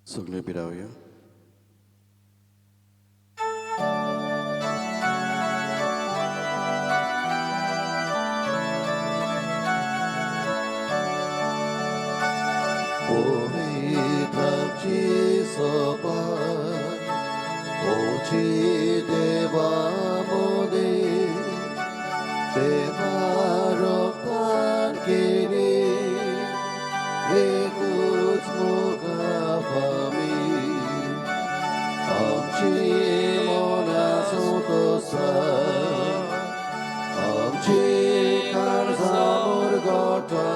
सगळे पिरावया. पवित्रांची सोबत ओची देवामध्ये देवा रोगतान केली एकूच मुखाफामी आमची मोना सोतोसा आमची काळजा मुरगोटा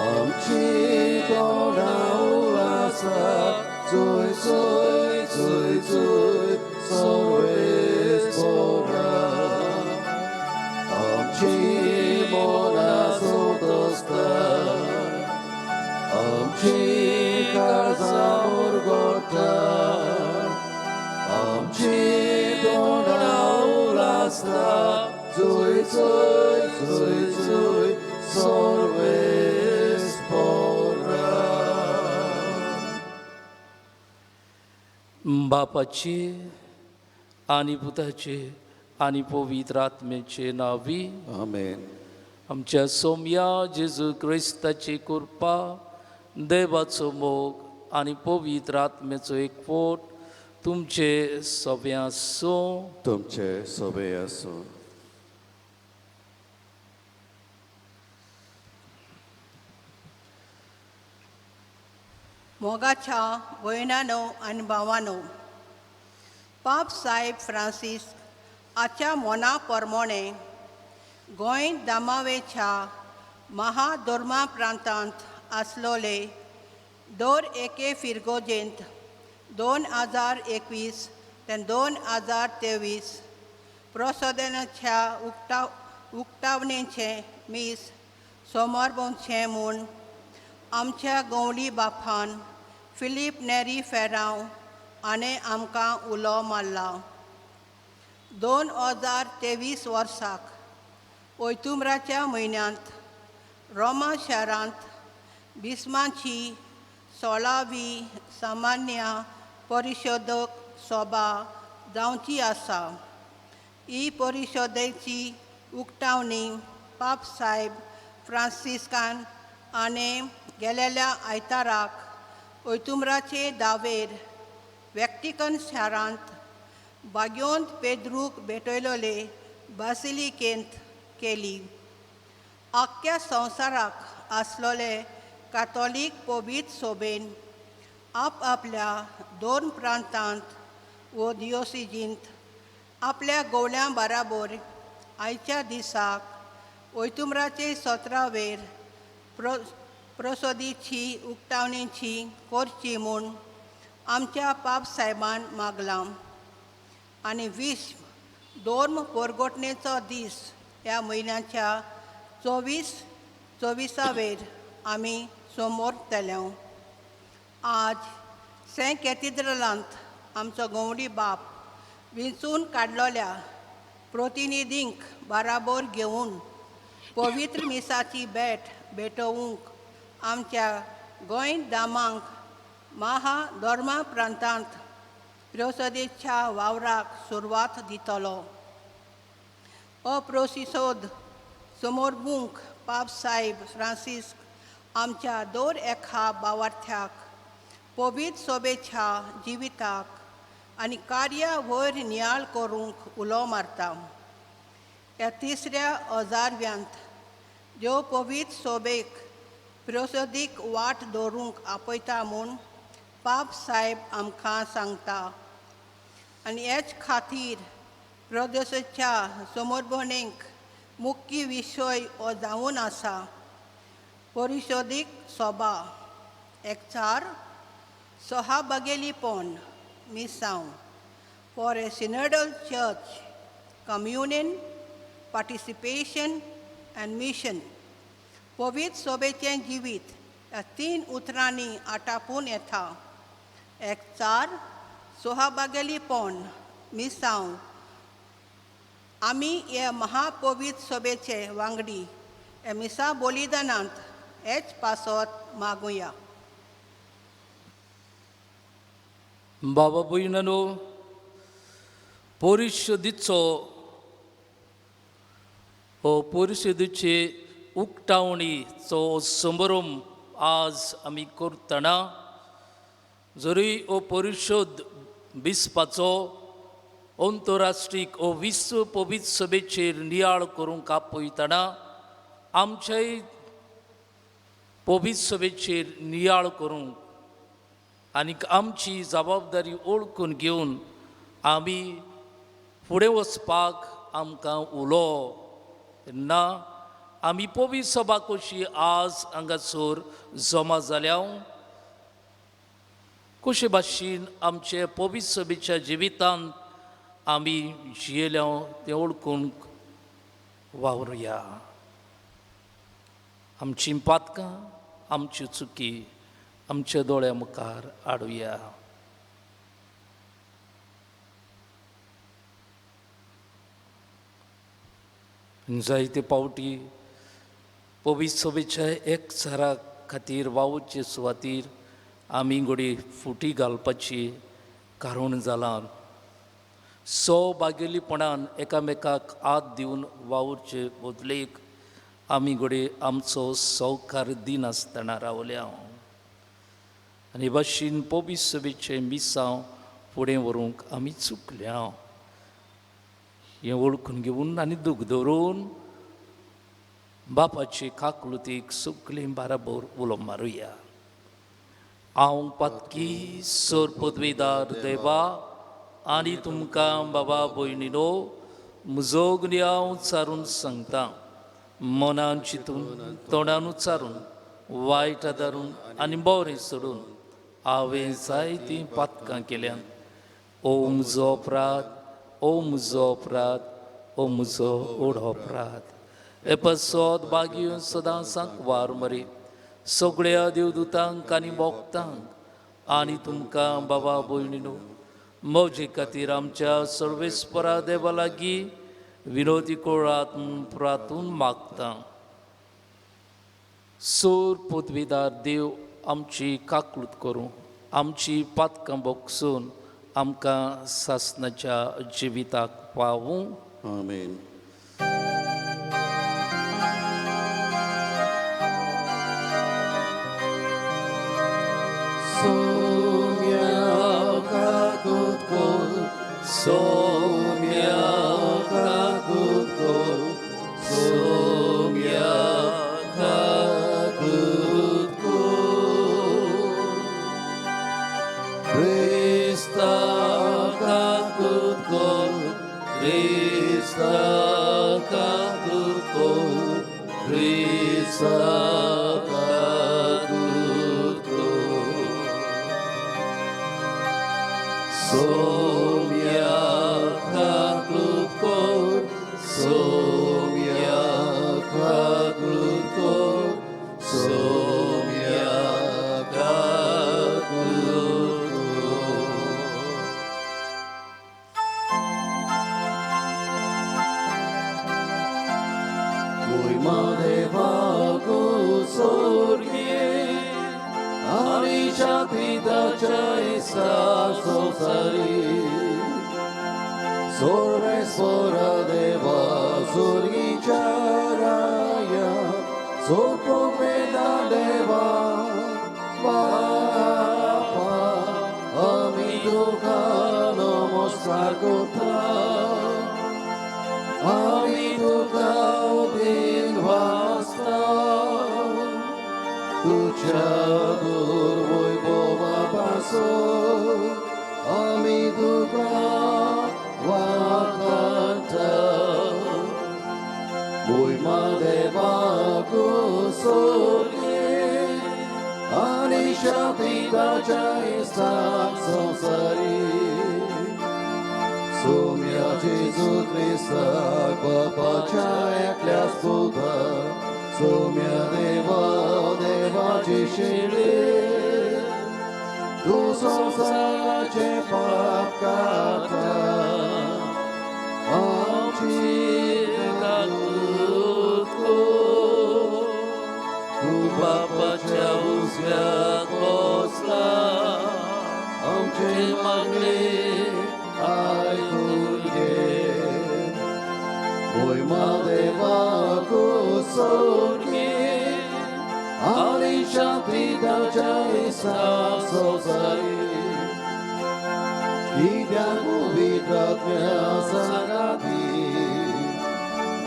आमची तोंडा उलासा जोय जोय जोय जोय सोवेस पोरा आमची मोना सोतोस्ता आमची काळजा मुरगोटा आमची तोंडा उलासा जोय जोय जोय जोय सोवेस पोरा बापाचे आणि पुताचे आणि पवित्र आत्म्याचे नावी आमेन. आमच्या सौम्या जेजू क्रिस्ताची कृपा देवाचो मोग आणि पवित्र आत्म्याचो एकवट तुमचे सगळ्यांसो तुमचे सोबे असो. मोगाच्या भयणानो आनी भावानो, पाप साहेब फ्रांसीस आच्या मोना प्रमाणे गोंय दामावेच्या महादोर्मा प्रांतांत आसलोले दर एके फिरगोजेंत 2021 ते 2023 प्रसोदनाच्या उक्तावणेचे मीस सोमारबोवचे म्हूण आमच्या गवळी बापान फिलीप नेरी फेरांव हाणें आमकां उलो मारला. 2023 वर्साक ऑक्टोबराच्या म्हयन्यांत रोमा शारांत बिस्माची 16वी सामान्य परिशोधक सभा जावची आसा. ही परिशोधेची उक्तावणी पाप साहेब फ्रांसिस्कान हाणें गेलेल्या आयताराक ऑक्टोबराचे 10 वॅटिकन शारांत बाग्योंत पेद्रूक भेटयलोले बासिलिकेंत केली. आख्ख्या संवसाराक आसलोले कातोलीक पवित्र सोबेन आपल्या 2 प्रांतांत वो दियोसिजींत आपल्या गवळ्यां बराबर आयच्या दिसाक ऑक्टोबराचे 17 प्रसोदीची उक्तावणेची करची म्हूण आमच्या पाप साहेबान मागलां. आनी विश्व धोर्म परगोटणेचो दीस ह्या म्हयन्याच्या 24 आमी समोर तेल्या. आज सेंट कॅथिड्रलांत आमचो गवळी बाप विंचून काडलोल्या प्रतिनिधींक बराबर घेवन पवित्र मिसाची भेटोवंक आमच्या गोंय दामांक महादोर्मा प्रांतांत प्रसोदेच्या वावराक सुरवात दितलो. अप्रोसिसोद समोरबूंक पाप साहेब फ्रांसीस आमच्या दर एका भावार्थ्याक पवित्र सोबेच्या जिविताक आनी कार्या वयर नियाळ करूंक उलो मारता. ह्या 3ऱ्या हजारव्यांत ज्यो पवित्र सोबेक प्रसोदीक वाट दवरूंक आपयता म्हूण पाप साहेब आमकां सांगता. आनी हेच खातीर प्रदेशाच्या समोरभोवणेक मुख्य विशय हो जावन आसा परिशोधीक सभा, एकचार, सहभागिलीपण, मिसांव for a synodal church, communion, participation and mission. पवित्र सोबेचें जिवीत ह्या 3 उतरांनी आटापून येता. एकचार, सहभागिलीपण, मिसांव. आमी हे महापवित्र सोबेचे वांगडी हे मिसा बलिदानांत हेच पासत मागुया. बाबा भयणानो, परिशदीचो हो परिशदीचे उक्तावणीचो समारंभ आज आमी करतना जरी हो परिशद बिस्पाचो अंतरराष्ट्रीय ओ विश्व पवित्र सभेचेर नियाळ करूंक आपयतना आमच्याय पवित्र सभेचेर नियाळ करूंक आनीक आमची जबाबदारी ओळखून घेवन आमी फुडें वचपाक आमकां उलो तेन्ना आमी पवित्र सभा कशी आज हांगासर जमा जाल्या कशे भाशेन आमचे पवित्र सभेच्या जिवितांत आमी जियेल्या तें ओळखून वावरुया. आमची पातकां आमच्यो चुकी आमच्या दोळ्या मुखार हाडुया. जायते पावटी पवित्र सभेच्या एकचारा खातीर वावुचे सुवातेर आमी घोडी फुटी घालपाची कारण जालां. सौभाग्यलीपणान एकामेकाक हात दिवन वावुरचे बदलेक आमी घोडी आमचो सहकार दिनासतना रावल्या आनी भाशेन पवित्र सभेचें मिसांव फुडें व्हरूंक आमी चुकल्या. हें ओळखून घेवन आनी दूख धरून बापाचे काकुळतीक सगळीं बाराबर उलो मारुया. हांव पातकी सर पदवीदार देवा आनी तुमकां बाबा भयणीनो म्हजो गुन्यांव हांव चारून सांगता. मनान चिंतून तोंडान उच्चारून वायट आदारून आनी बरें सोडून हांवें जायतीं पातकां केल्यात. ओ म्हजो अपराध, ओ म्हजो अपराध, ओ म्हजो व्हड अपराध. एपसोद बागीन सदां सांकवार मरे सगळ्या देवदूतांक आनी भोक्तांक आनी तुमकां बाबा भयणीनो म्हजे खातीर आमच्या सर्वेस्परा देवा लागीं विनोदी कोळात प्रातून मागता. सोर पदवीदार देव आमची काकूळट करूं आमची पातकां भोगसून आमकां सासणाच्या जिविताक पावूं. आमेन. Somia kakutko, somia kakutko. Krista kakutko, Krista kakutko, Krista kakutko. Somia kaklutkor, somia kaklutkor, somia kaklutkor. Pojma devaku sorgie, Arisha pitacha estas osari. Sorvespora deva surgicharaya, sorpropeda deva Bapa, amituka namaskar kota, amituka udin vasta, tucha durvoi bova paso, amituka wakanta. Pojma devaku sorgie, Anisha pitacha estas samsari. Somia Jesu Krista bapacha ekliasputa, somia deva devaci shile, tu samsarace papkata, amci kakutko, tu bapacha uzviak posla, amci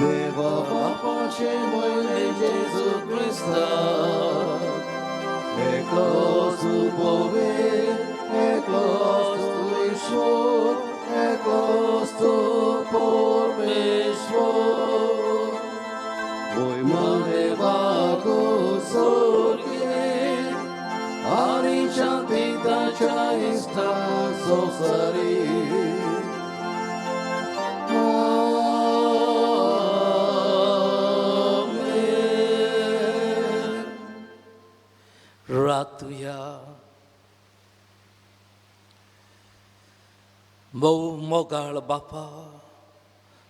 Deva Papace moile Jesu Christa, Eklos tu Bove, Eklos tu Ishvor, Eklos tu Pormeshvor. Voi Madeva Kusorge, Ari Chantita Chaista Sosari. Ratuya मोगाळ बापा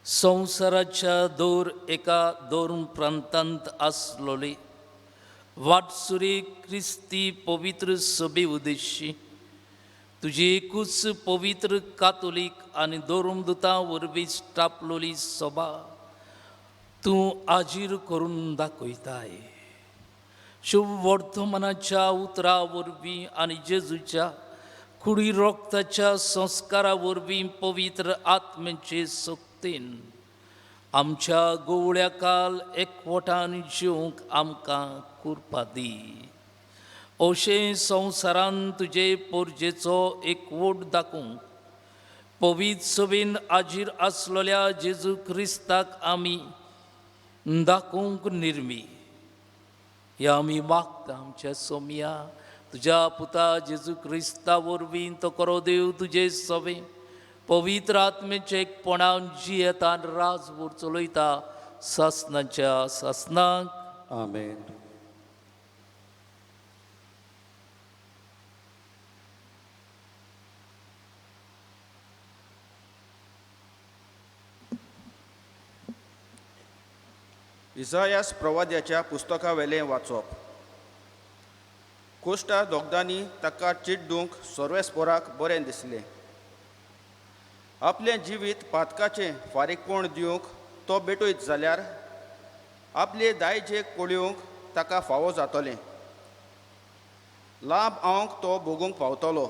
संसाराच्या दूर एका दोन प्रांतांत आसलोली वाटसुरी क्रिस्ती पवित्र सभे उद्देशी तुझी एकूच पवित्र कातोलीक आणि दोरुमदुतां वरवीं स्टापलोली सभा तूं आजीर करून दाखयताय. शुभ वर्तमानाच्या उतरा वरवीं आणि जेजूच्या कुडी रोक्ताच्या संस्कारा वरवीं पवित्र आत्म्याचे सक्तीन आमच्या गोवळ्या काल एकवटान जिवंक आमकां कुरपा दी. अशें संवसारांत तुजे पोरजेचो एकवट दाखोवंक पवित्र सभेन आजीर आसलोल्या जेजू क्रिस्ताक आमी दाखोवंक निर्मी. या आमी मागता आमच्या सोम्या तुझ्या पुता जेजू क्रिस्ता वरवीं तो करो देव तुजे सभे पवित्र आत्म्याचे एकपणान जियेता आनी राजभर चलयता सासनाच्या सासनाक. आमेन. इसायास प्रवाद्याच्या पुस्तका वेलें वाचप. कोश्टा दोगदांनी ताका चिड्डूंक सर्वेस्पोराक बरें दिसलें. आपलें जिवीत पातकाचें फारीकपण दिवंक तो बेटोयत जाल्यार आपले दायजेक पळोवंक ताका फावो जातलें. लाभ हांवक तो भोगूंक पावतलो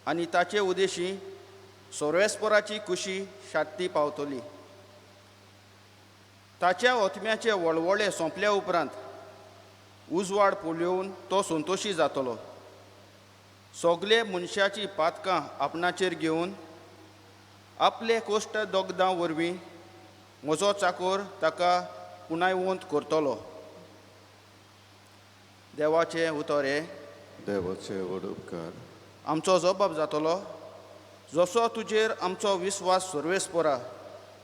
आनी ताचे उद्देशी सर्वेस्पोराची खुशी शांती पावतली. ताच्या ओतम्याचे वळवळे सोंपल्या उपरांत उजवाड पळोवन तो संतोशी जातलो. सगळे मनशाची पातकां आपणाचेर घेवन आपले कोश्ट दोगदां वरवीं म्हजो चाकोर ताका पुनायवंत करतलो. देवाचें उतर हे देवाचे व्हड उपकार. आमचो जबाब जातलो. जसो तुजेर आमचो विस्वास सर्वेस्परा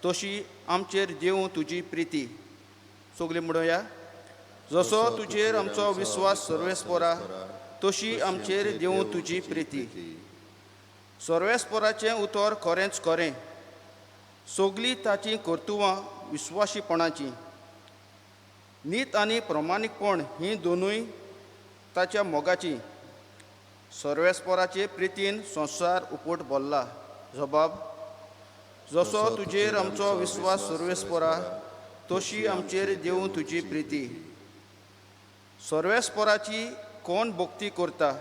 तशी आमचेर देव तुजी प्रिती. सगळीं म्हणुया. जसो तुजेर आमचो विस्वास सर्वेस्परा तशी आमचेर देव तुजी प्रिती. सर्वेस्पराचें उतर खरेंच खरें. सगळीं ताची कर्तुवां विस्वाशीपणाची. नीत आनी प्रमाणीकपण हीं दोनूय ताच्या मोगाची. सर्वेस्पराचे प्रितीन संवसार उपूट भरला. जबाब. जसो तुजेर आमचो विस्वास सर्वेस्परा तशी आमचेर देव तुजी प्रिती. सर्वेस्पराची कोण भक्ती करता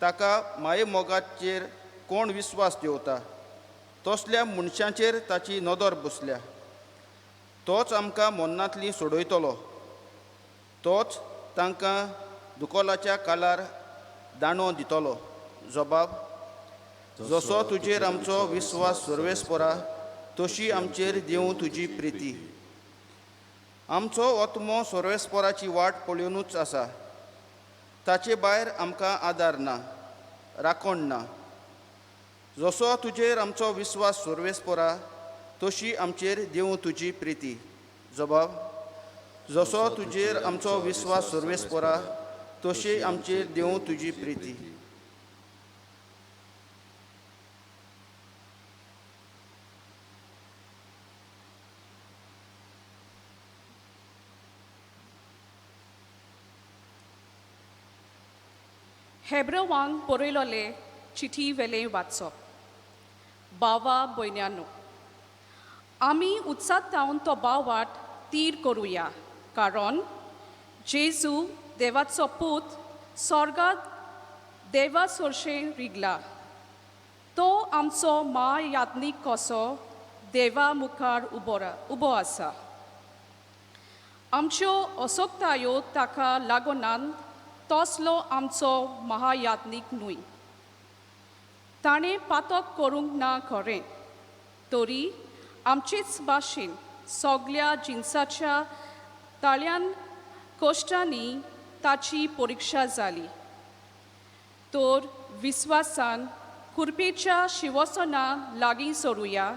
ताका माये मोगाचेर कोण विस्वास देवता तसल्या मनशांचेर ताची नदर बसल्या. तोच आमकां मन्नांतली सोडयतलो. तोच तांकां दुकोलाच्या काळार दाणो दितलो. जबाब. जसो तुजेर आमचो विस्वास सर्वेस्परा तशी आमचेर देव तुजी प्रिती. आमचो ओतमो सर्वेस्पराची वाट पळोवनूच आसा. ताचे भायर आमकां आदार ना, राखण ना. जसो तुजेर आमचो विस्वास सर्वेस्परा तशी आमचेर देव तुजी प्रिती. जबाब. जसो तुजेर आमचो विस्वास सर्वेस्परा तशी आमचेर देव तुजी प्रिती. हेब्रेवांक बरयलोले चिठी वेलें वाचप. भावा भयण्यांनो, आमी उत्सात जावन तो भाव वाट तीर करुया, कारण जेजू देवाचो पूत स्वर्गात देवा सोर्शें रिगला. तो आमचो महायाज्ञीक कसो देवा मुखार उबो आसा. आमच्यो असोक्तायो ताका लागून तसलो आमचो महायाज्ञीक न्हय. ताणें पातक करूंक ना खरें, तरी आमचेच भाशेन सगळ्या जिन्साच्या ताळ्यान कश्टांनी ताची परिक्षा जाली. तर विस्वासान खुरपेच्या शिवसना लागीं सरुया.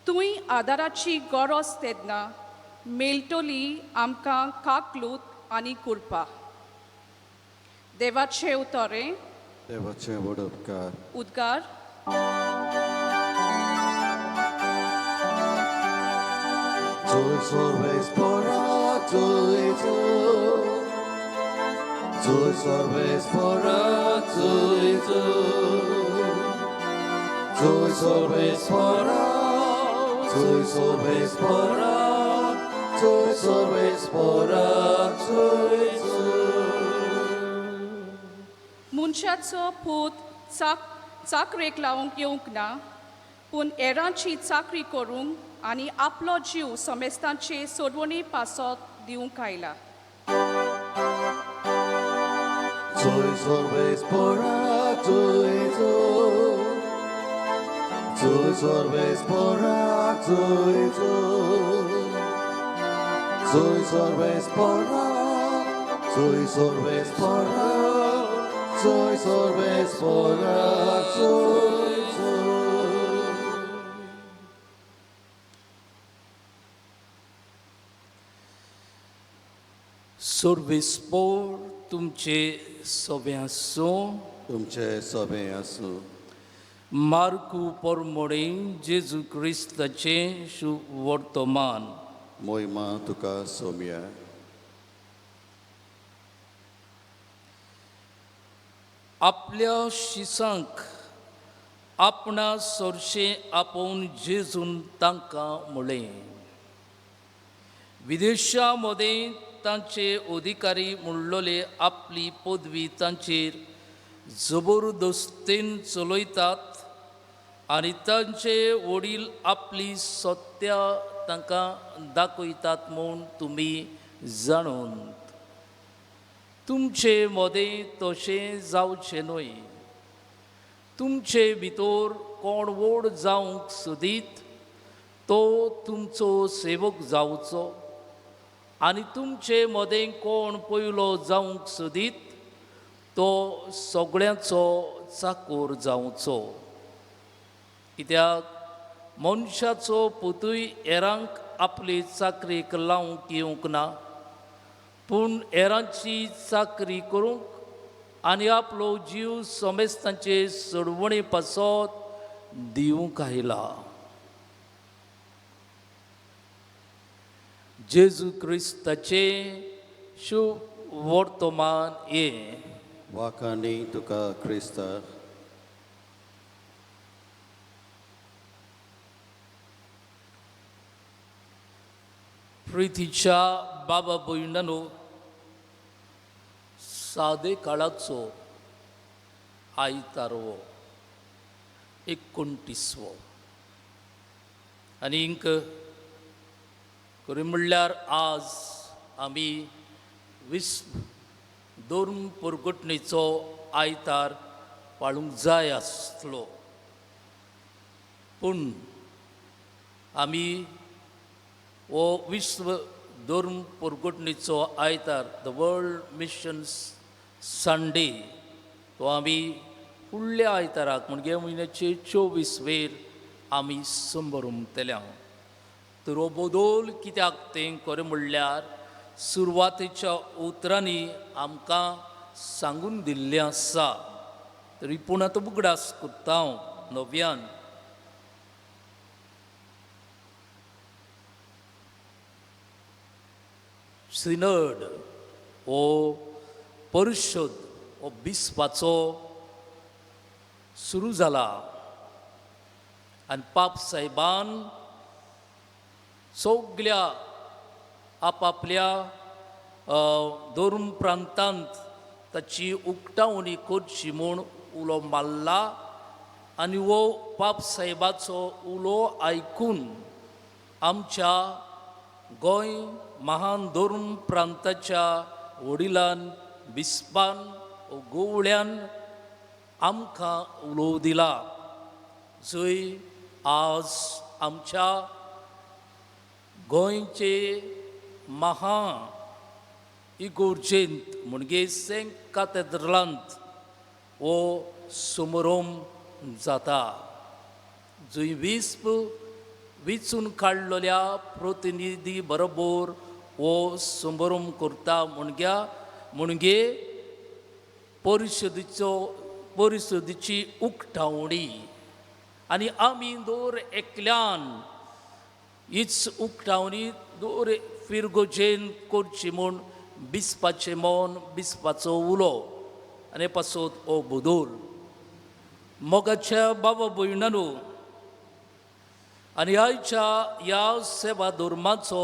तुय आदाराची गरज तेदना मेळटली आमकां काकलूत आनी कुरपा. देवाचें उतरें. देवाचे व्हड उपकार. उद्गार. Tuj sorbes pora, tuj tu. Tuj sorbes pora, tuj tu. Tuj sorbes pora, tuj sorbes pora, tuj sorbes pora, tuj tu. मनशाचो पूत चाकरेक लावंक येवंक ना, पूण हेरांची चाकरी करूंक आनी आपलो जीव समेस्तांचे सोडवणी पासत दिवंक आयला. Tuj sorbes pora, tuj tu. Tuj sorbes pora, tuj tu. Tuj sorbes pora, tuj sorbes pora, tuj sorbes pora, tuj tu. सोर्वेस्पोर तुमचे सोबे आसूं. तुमचे सोबे आसूं. मार्कू पोरमोडे जेजू क्रिस्ताचें वर्तमान. मोहिमा तुका सोम्या. आपल्या शिसांक आपणा सोरशें आपोवन जेजून तांकां म्हळें. विदेशा मदें तांचे अधिकारी म्हणलोले आपली पदवी तांचेर जबरदस्तीन चलयतात आनी तांचे वडील आपली सत्या तांकां दाखयतात म्हूण तुमी जाणून तुमचे मदें तशें जावचें न्हय. तुमचे भितर कोण व्हड जावंक सोदीत तो तुमचो सेवक जावचो आनी तुमचे मदें कोण पयलो जावंक सोदीत तो सगळ्यांचो चाकोर जावचो. कित्याक मनशाचो पुतूय हेरांक आपले चाकरेक लावंक येवंक ना, पूण हेरांची चाकरी करूंक आनी आपलो जीव समेस्तांचे सोडवणे पासत दिवंक आयला. जेजू क्रिस्ताचें शुभ वर्तमान हे. वाखाणी तुका क्रिस्ता. प्रितीच्या बाबा भयणांनो, सादे काळाचो आयतारवो 29वो आनीक खरें म्हणल्यार आज आमी धर्म परगटणेचो आयतार पाळूंक जाय आसलो, पूण आमी हो विश्व धर्म परगटणेचो आयतार द वर्ल्ड मिशन्स संडे तो आमी फुडल्या आयताराक म्हणजे म्हयन्याचे 24 आमी संभरमतल्या. तर हो बदल कित्याक तें खरें म्हणल्यार सुरवातेच्या उतरांनी आमकां सांगून दिल्लें आसा. तरी पूण आतां उगडास करता हांव नव्यान. सिनड हो परिशद हो बिस्पाचो सुरू जाला आनी पाप साहेबान सगळ्या आपापल्या धर्म प्रांतांत ताची उक्तावणी करची म्हूण उलो मारला आनी हो पाप साहेबाचो उलो आयकून आमच्या गोंय महान धर्म प्रांताच्या वडिलान बिस्पान गोवळ्यान आमकां उलोव दिला जंय आज आमच्या गोंयचे महा इगोर्जेंत म्हणजे सेंट कॅथेड्रलांत हो समारंभ जाता जंय विस्प वेंचून काडलेल्या प्रतिनिधी बरोबर हो समारंभ करता म्हणजे परिशदेची उक्तावणी आनी आमी दर एकल्यान हीच उक्तावणी दर फिरगोजेन करची म्हूण बिस्पाचें मन बिस्पाचो उलो आनी पासत हो बदल मोगाच्या बाबा भयणांनो आनी आयच्या ह्या सेवा धर्माचो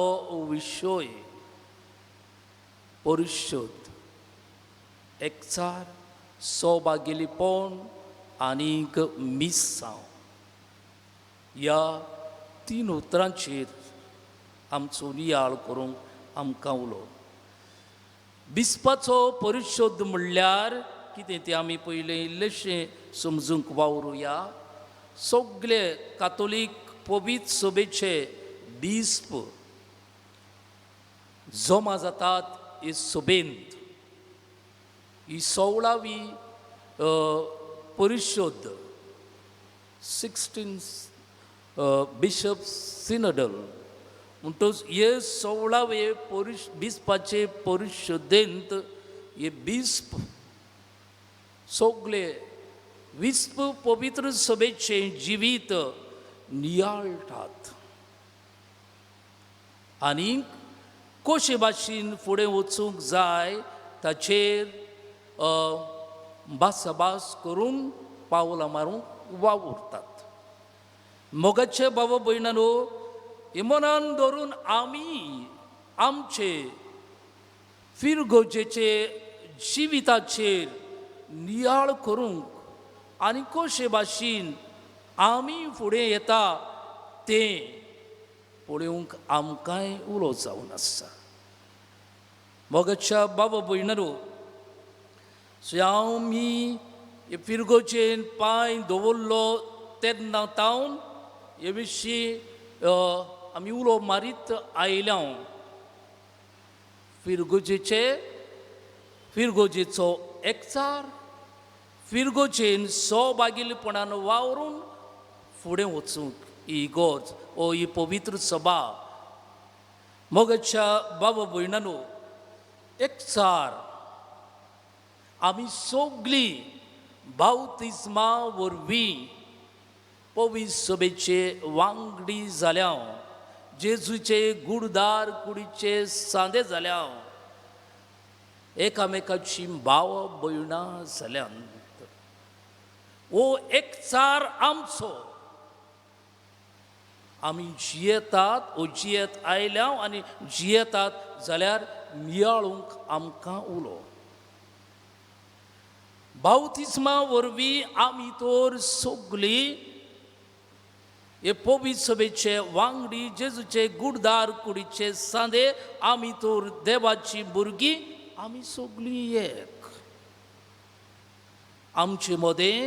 विशय परिशद एकचार सौभाग्यलीपण आनीक मिसांव ह्या तीन उतरांचेर आमचो नियाळ करूंक आमकां उलो बिस्पाचो परिशद म्हणल्यार कितें तें आमी पयलें इल्लेशें समजूंक वावरुया सगळे कातोलीक पवित्र सभेचे बिस्प जमा जातात हे सभेंत ही 16वी परिशद 16 बिशप सिनडल म्हणटच हे 16वे बिस्पाचे परिशदेंत हे बिस्प सगळे विस्प पवित्र सभेचे जिवीत नियाळटात आनी कशे भाशेन फुडें वचूंक जाय ताचेर भासाभास करून पावलां मारूंक वावुरतात मोगाचे बाबा भयणांनो हे मनान धरून आमी आमचे फिरगोजेचे जिविताचेर नियाळ करूंक आनी कशे भाशेन आमी फुडें येता तें पळोवंक आमकांय उलो जावन आसा मोगाच्या बाबा भयणांनो आमी फिरगोचेन पांय दवरलो तेन्ना तावन हे विशीं आमी उलो मारीत आयल्या फिरगोजेचो एकचार फिरगोचेन सौभागिलपणान वावरून फुडें वचूंक ही इगोर्ज ओ ही पवित्र सभा मोगाच्या बाबा भयणांनो एकचार आमी सगळीं बावतिस्मा वरवीं पवित्र सभेचे वांगडी जाल्या जेजूचे गुडदार कुडीचे सांदे जाल्या एकामेकाची भाव भयणां जाल्यात हो एकचार आमचो आमी जियेतात ओ जियेत आयल्या आनी जियेतात जाल्यार नियाळूंक आमकां उलो बावतिस्मा वरवीं आमी तर सगळीं हे पवित्र सभेचे वांगडी जेजूचे गुडदार कुडीचे सांदे आमी तर देवाची भुरगीं आमी सगळीं एक आमचे मदें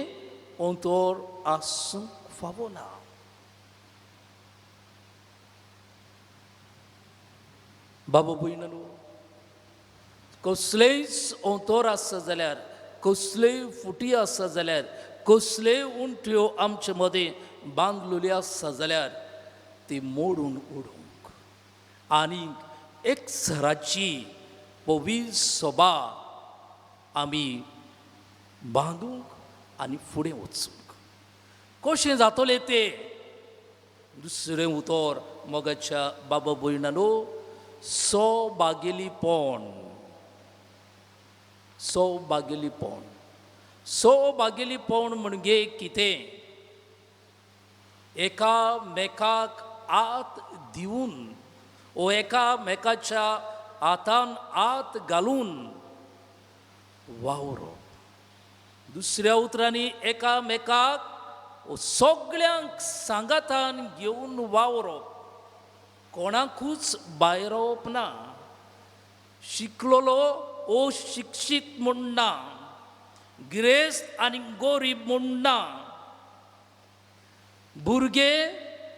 अंतर आसूंक फावो ना बाबा भयणांनो कसलेच अंतर आसा जाल्यार कसलेय फुटी आसा जाल्यार कसलेय उंट्यो आमचे मदें बांदलेल्यो आसा जाल्यार ती मोडून उडोवंक आनी एक सराची पवित्र सभा आमी बांदूंक आनी फुडें वचूंक कशें जातलें तें दुसरें उतर मोगाच्या बाबा भयणांनो सौभाग्यलीपण सौभाग्यलीपण म्हणजे कितें? एकामेकाक आत दिवन ओ एकामेकाच्या हातान आत घालून वावरप. दुसऱ्या उतरांनी एकामेकाक सगळ्यांक सांगातान घेवन वावरप. कोणाकूच भायर रावप ना. शिकलोलो ओ शिक्षीत म्हूण ना, गिरेस्त आनी गोरीब म्हूण ना, भुरगे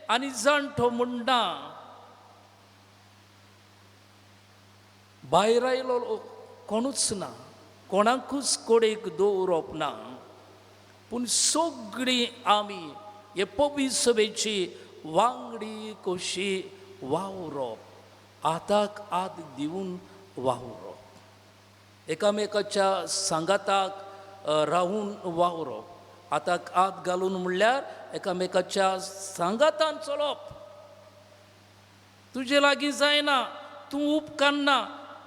आनी जाणटो म्हूण ना, भायर आयलो कोणूच ना, कोणाकूच कोडेक दवरप ना. पूण सगळीं आमी हे पवित्र सभेची वांगडी कशी वावरप, हाताक हात दिवन वावरप, एकामेकाच्या सांगाताक रावून वावरप. हाताक हात घालून म्हणल्यार एकामेकाच्या सांगातान चलप. तुजे लागीं जायना, तूं उपकारना,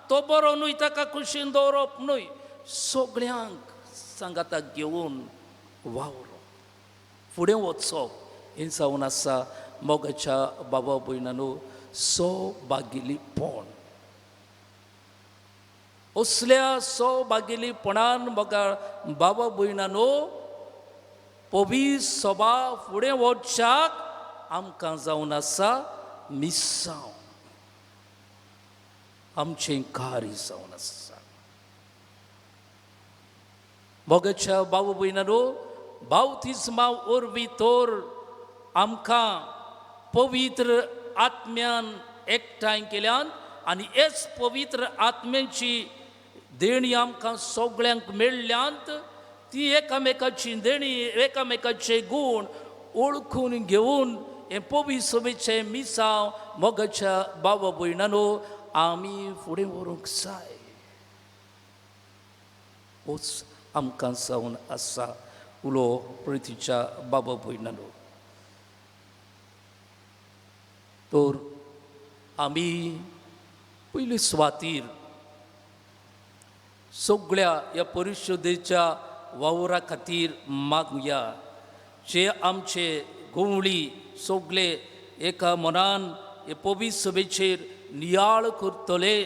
तो बरो न्हय ताका कुशीन दवरप न्हय, सगळ्यांक सांगाताक घेवन वावरप, फुडें वचप. हें जावन आसा मोगाच्या बाबा भयणांनो सौभाग्यलीपण. असल्या सौभाग्यलीपणान मोगा बाबा भयणांनो पवित्र सभा फुडें वचच्याक आमकां जावन आसा मिसांव, आमचें कार्य जावन आसा. मोगाच्या बाबा भयणांनो बावतिस्मा वरवीं तर आमकां पवित्र आत्म्यान एकठांय केल्यान आनी हेच पवित्र आत्म्याची देणी आमकां सगळ्यांक मेळ्ळ्यांत ती एकामेकाची देणी एकामेकाचे गूण ओळखून घेवन हे पवित्र सभेचे मिसांव मोगाच्या बाबा भयणांनो आमी फुडें व्हरूंक जाय. होच आमकां जावन आसा उलो प्रितीच्या बाबा भयणांनो. तर आमी पयली सुवातीर सगळ्या ह्या परिशदेच्या वावरा खातीर मागुया. जे आमचे गोवळी सगळे एका मनान हे पवित्र सभेचेर नियाळ करतले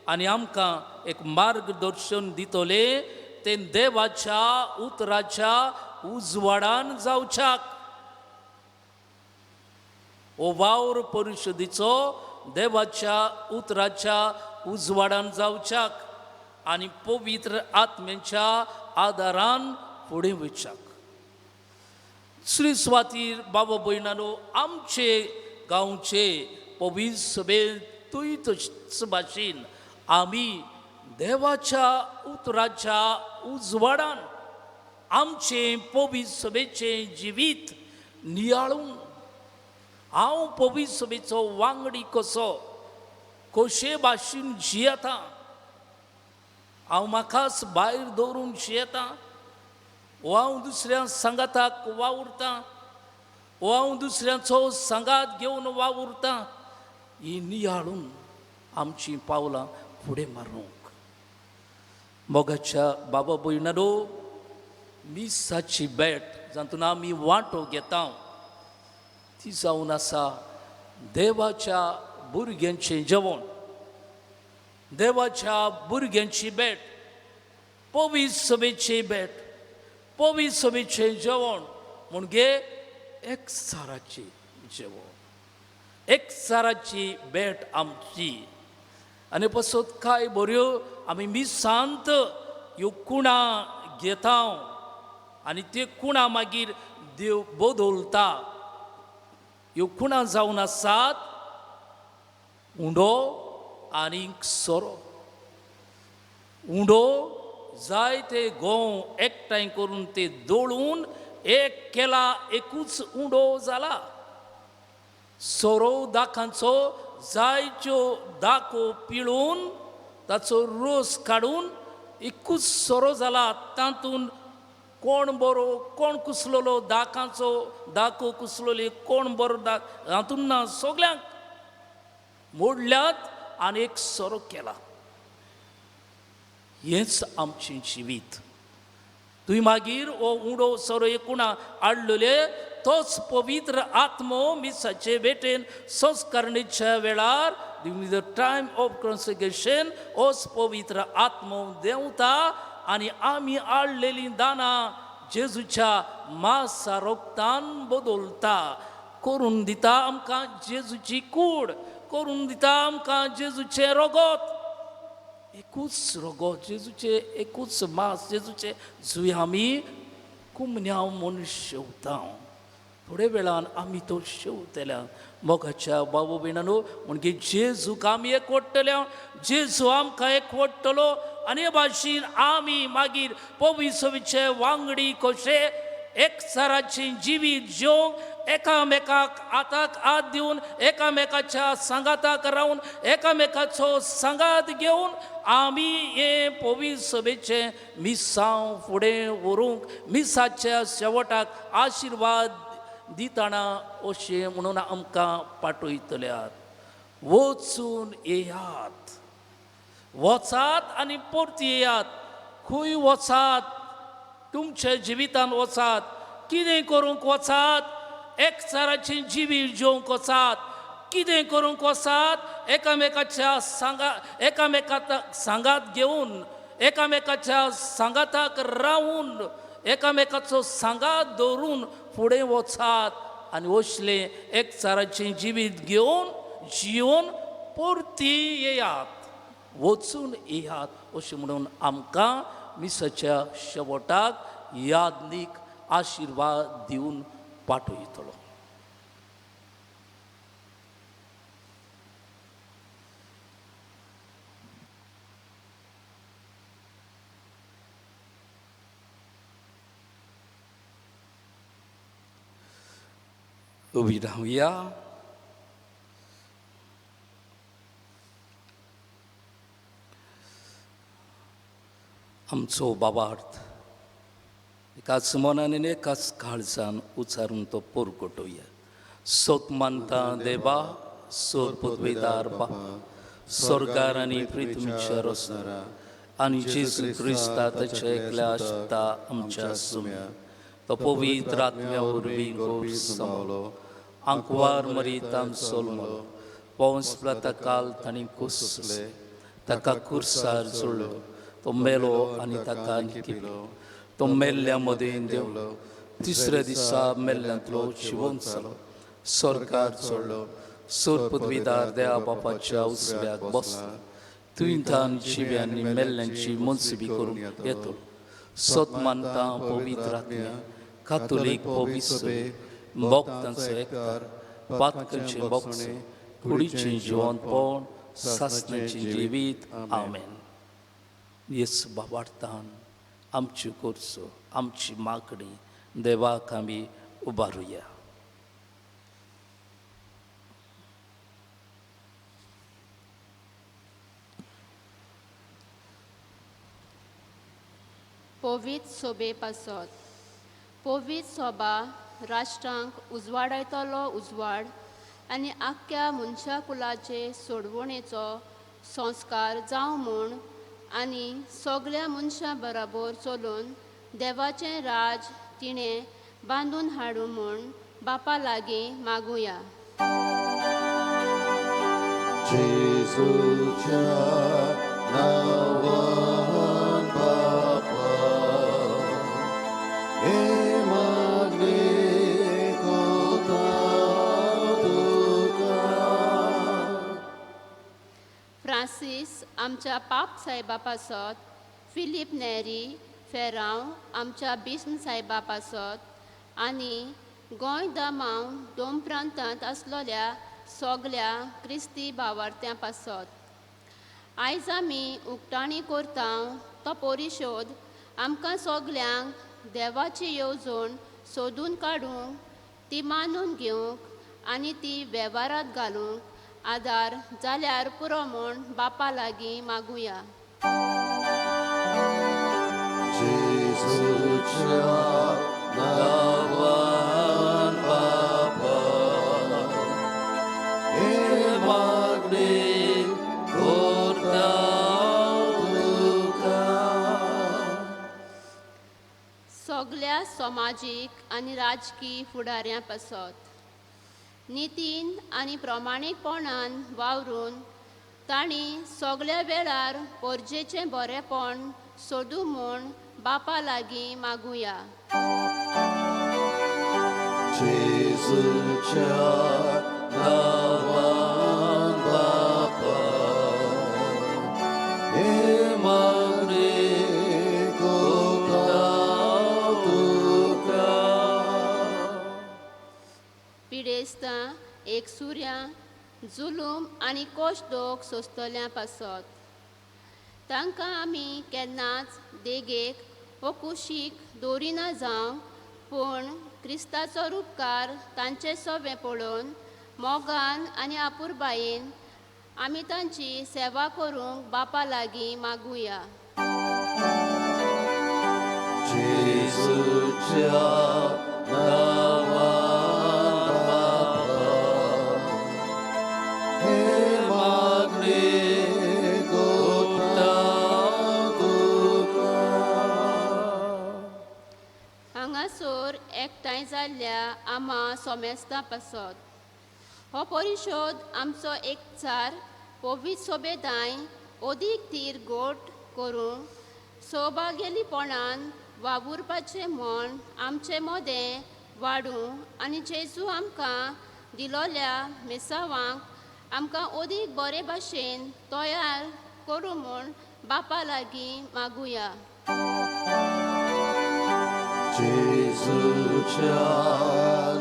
आनी आमकां एक मार्गदर्शन दितले ते देवाच्या उतराच्या उजवाडान जावच्याक. हो वावर परिशदेचो देवाच्या उतराच्या उजवाडान जावच्याक आनी पवित्र आत्म्याच्या आदारान फुडें वचच्याक. दुसरी सुवातीर बाबा भयणांनो आमचे गांवचे पवित्र सभेन तूच भाशेन आमी देवाच्या उतराच्या उजवाडान आमचे पवित्र सभेचें जिवीत नियाळून हांव पवित्र सभेचो वांगडी कशे भाशेन जियेता, हांव म्हाकाच भायर दवरून जियेता, वो हांव दुसऱ्या सांगाताक वावुरतां, वो हांव दुसऱ्याचो सांगात घेवन वावुरतां, ही नियाळून आमची पावलां फुडें मारूंक. मोगाच्या बाबा भयणांनो मिसाची भेट जातून आमी वांटो घेता ती जावन आसा देवाच्या भुरग्यांचें जेवण, देवाच्या भुरग्यांची भेट, पवित्र सभेची भेट, पवित्र सभेचें जेवण म्हणजे एकचाराचें जेवण, एकचाराची भेट आमची. आनी पासत कांय बऱ्यो आमी मिसांत ह्यो कुणा घेता आनी ते कुणा मागीर देव बदलता. ह्यो कुणा जावन आसात उंडो आनीक सोरो. उंडो जाय ते गोव एकठांय करून ते दळून एक केला, एकूच उंडो जाला. सोरो दाखांचो जायच्यो दाखो पिळून ताचो रोस काडून एकूच सोरो जाला. तातूंत कोण बरो कोण कुसलोलो, दाखांचो दाखो कुसलोले, कोण बरो हातून ना, सगळ्यांक मोडल्यात आनी एक सोरो केला. हेंच आमचें जिवीत. तुई मागीर ओ उडो सोरो एकूण आडलोले तोच पवित्र आत्मो मिसाचे भेटेन संस्करणेच्या वेळार ड्युरिंग द टायम ऑफ कॉन्सेग्रेशन ओस पवित्र आत्मो देवता आनी आमी आडलेली दाना जेजूच्या मासा रोगतान बदलता करून दिता आमकां जेजूची कूड करून दिता आमकां जेजूचे रोगोत एकूच रोगोत जेजूचे एकूच मास जेजूचे जुंय आमी कुमन्याव म्हूण शेवता थोडे वेळान आमी तो शेवतल्या मोगाच्या बाबू भयणांनो म्हणजे जेजूक आमी एकवटतल्या जेजू आमकां एकवटतलो आनी हे भाशेन आमी मागीर पवित्रचे वांगडी कशे एकचाराची जिवीत जिवंक एकामेकाक आताक हात दिवन एकामेकाच्या सांगाताक रावन एकामेकाचो सांगात घेवन आमी हे पवित्र सभेचे मिसांव फुडें व्हरूंक मिसाच्या शेवटाक आशिर्वाद दितना अशें म्हणून आमकां पाठयतल्यात वचून येयात वचात आनी परती येयात खंय वचात तुमच्या जिवितान वचात कितें करूंक वचात एकचाराची जिवीत जिवंक वचात कितें करूंक वचात एकामेकाच्या सांगात घेवन एकामेकाच्या सांगाताक रावून एकामेकाचो सांगात दवरून फुडें वचात आनी असले एकचाराचें जिवीत घेवन जिवन परती येयात वचून येयात अशें म्हणून आमकां मिसाच्या शेवटाक यादनीक आशिर्वाद दिवन पाठयतलो उबी रावया आमचो बाबार्थ एकाच मनान आनी एकाच काळजान उचारून तो पोरगोटोया सोत मानता देवा सोर पदवेदार बापा स्वर्गार आनी पृथ्वीचेर असणारा आनी जेजू क्रिस्ता ताच्या एकल्या आसता आमच्या सुम्या तो पवित्र आत्म्या वरवीं गोड सांबाळलो आंकवार मरीत सोलमलो पौंस प्रता काल तांणी कुसले ताका कुर्सार जुळलो तो मेलो आनी ताका निकिलो तो मेल्ल्या मदीं देवलो तिसऱ्या दिसा मेल्ल्यांतलो जिवंत जालो स्वर्गार चडलो सोर पदवीदार देवा बापाच्या उसव्याक बसलो तुयंतान जिव्यांनी मेल्ल्यांची मनसुबी करूंक येतो सोत मानता पवित्र आत्म्या कातोलीक पवित्र भक्तांचो एककार पातकांचे भोगणे कुडीचें जिवंतपण सासणाचें जिवीत आमेन येस बाबार्थान आमची कोर्सो आमची मागणी देवाक आमी उबारुया पवित्र सोबे पासत पवित्र सोबा राष्ट्रांक उजवाडायतलो उजवाड आनी आख्ख्या मनशा कुलाचे सोडवणेचो संस्कार जावं म्हूण आनी सगळ्या मनशां बरोबर चलून देवाचें राज तिणें बांदून हाडूं म्हूण बापा लागीं मागुया जेजूच्या नांवान बापा हे मागणे कोता तुका फ्रांसीस आमच्या पाप सायबा पासत फिलीप नेरी फेरांव आमच्या बिस्म सायबा पासत आनी गोंय दामांव दोन प्रांतांत आसलेल्या सगळ्या क्रिस्ती भावार्थ्यां पासत आयज आमी उक्ताणी करता तो परिशोध आमकां सगल्यांक देवाची येवजण सोदून काडूंक ती मानून घेवंक आनी ती वेव्हारांत घालूंक आदार जाल्यार पुरो म्हूण बापा लागीं मागुया जेजूच्या नांवान बापा हे मागणे कोता तुका समाजीक आनी राजकीय फुडाऱ्यां पासत नितीन आनी प्रमाणीकपणान वावरून तांणी सगळ्या वेळार पोरजेचें बरेंपण सोदूं म्हूण बापा लागीं मागुया. जेजूच्या नांवान बापा, हे मागणे करता तुका. पिडेस्तां एक सुर्यां जुलूम आनी कोश्टोक सोंसतल्यां पासत तांकां आमी केन्नाच देगेक वो कुशीक दवरिना जावं, पूण क्रिस्ताचो उपकार तांचे सवें पळोवन मोगान आनी आपुरबायेन आमी तांची सेवा करूंक बापा लागीं मागुया. जेजूच्या नांवान बापा, हे मागणे करता तुका. हांगासर एकठांय जाल्ल्या आमा सोमेस्तां पासत हो परिशोध आमचो एकचार पवित्र सोबेताय ओदीक तीर गोट करूंक सौभाग्यलीपणान वावुरपाचें म्हूण आमचे मोदें वाडूं आनी जेजू आमकां दिलोल्या मेसावांक आमकां ओदीक बरे भाशेन तयार करूं म्हूण बापा लागीं मागुया. जेजूच्या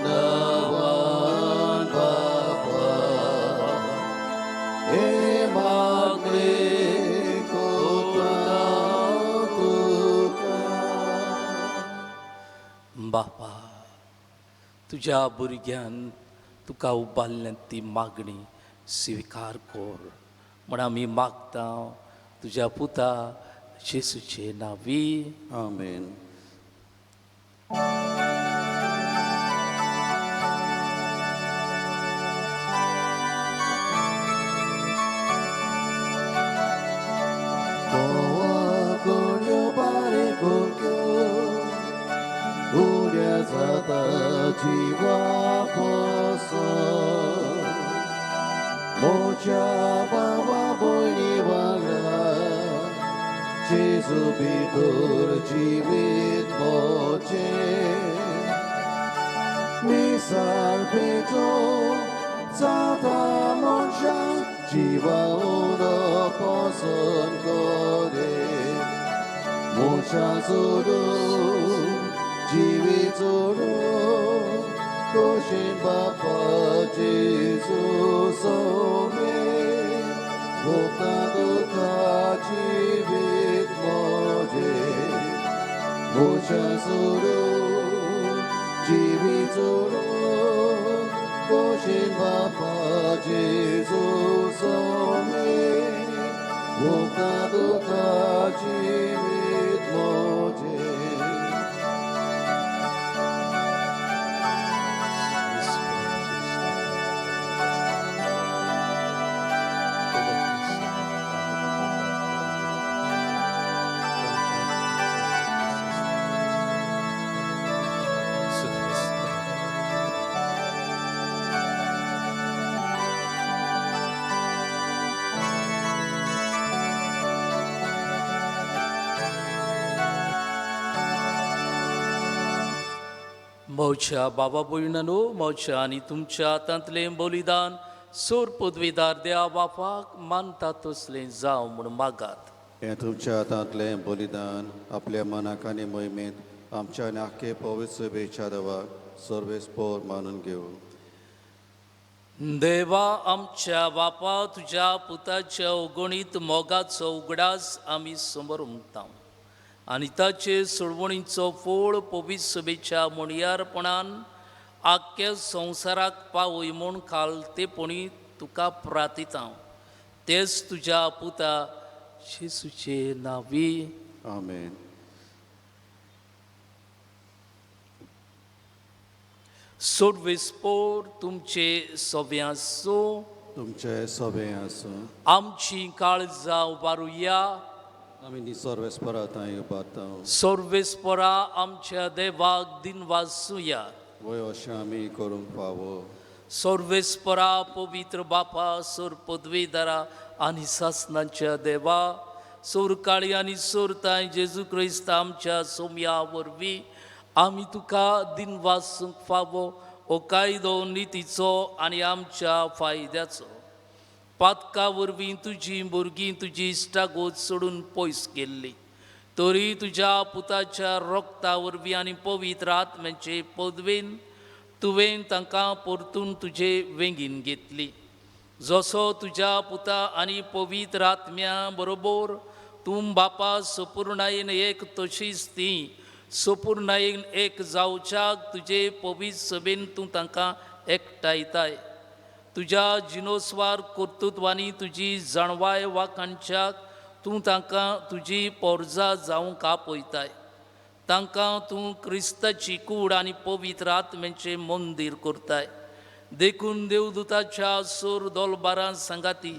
नांवान बापा, हे मागणे करता तुका. बापा, तुज्या भुरग्यान तुका उबारल्या ती मागणी स्विकार कर म्हण आमी मागता तुज्या पुता जेसूचे नांवी. आमेन. जाता जिवा पासून मोच्या बाबा भयणी वांगडा जेजू भितर जिवीत मोचे मिसाल पेटो जाता मोच्या जिवाऊन पसंद करे मोच्या सोडून जिवीत सोडून कोशेन बापा जेजू सोमे भोका दुखा जिवीत मोजे मोच्या सोडून जिवीत सोडून कोशेन बापा जेजू सोमे भोका दुखा जिवीत मोजे. मोच्या बाबा भयणानो, मोच्या आनी तुमच्या हातांतलें बलिदान सोर पदवीदार देवा बापाक मानता तसलें जावं म्हूण मागात. हें तुमच्या हातांतलें बलिदान आपल्या मनाक आनी मोहिमेंत आमच्या आनी आख्खे पवित्र सभेच्या देवाक सर्वेस्पोर मानून घेवं. देवा आमच्या बापा, तुज्या पुताच्या अगणीत मोगाचो उगडास आमी समोर उमतां आनी ताचे सोडवणीचो फळ पवित्र सभेच्या मोणयारपणान आख्ख्या संवसाराक पावय म्हूण खालतेपणी तुका प्रार्थिता. तेच तुज्या पुता जेसूचे नांवी. आमेन. सोडवेस्पोर तुमचे सभे आसूं. तुमचे सभे आसूं. आमची काळजां उबारुया. आमी निसर्वेस्पराताय उबारता सर्वेस्परा आमच्या देवाक दिन वासूया. वय अशें आमी करूंक फावो सर्वेस्परा पवित्र बापा सोर पदवीदारा आनी सासणांच्या देवा सोर काळी आनी सोरताय जेजू क्रिस्त आमच्या सोम्या वरवीं आमी तुका दिन वासूंक फावो हो कायदो नितीचो आनी आमच्या फायद्याचो. पातका वरवीं तुजीं भुरगीं तुजी इश्टागोत सोडून पयस गेल्ली, तरी तुज्या पुताच्या रोगता वरवीं आनी पवित्र आत्म्याचे पदवेन तुवें तांकां परतून तुजे वेंगीन घेतली. जसो तुज्या पुता आनी पवित्र आत्म्या बरोबर तूं बापा सपूर्णायेन एक तशीच तीं सपूर्णायेन एक जावच्याक तुजे पवित्र सभेन तूं तांकां एकठायताय. तुज्या जिनोस्वार कर्तृत्वानी तुजी जाणवाय वाखाणच्याक तूं तांकां तुजी पोरजां जावंक आपयताय. तांकां तूं क्रिस्ताची कूड आनी पवित्र आत्म्याचें मंदीर करताय. देखून देवदूताच्या सोर दोलबारां सांगाती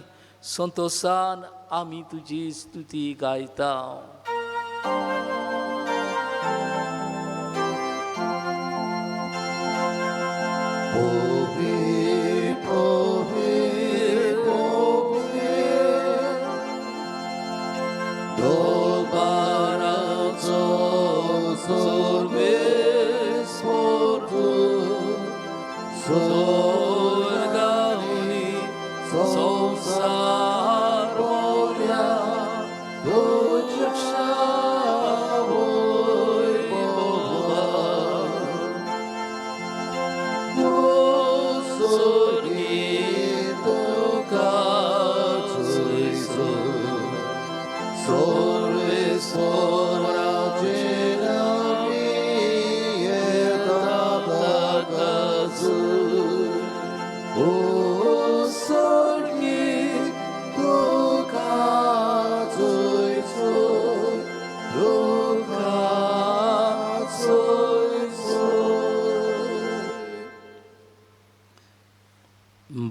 संतोशान आमी तुजी स्तुती गायता.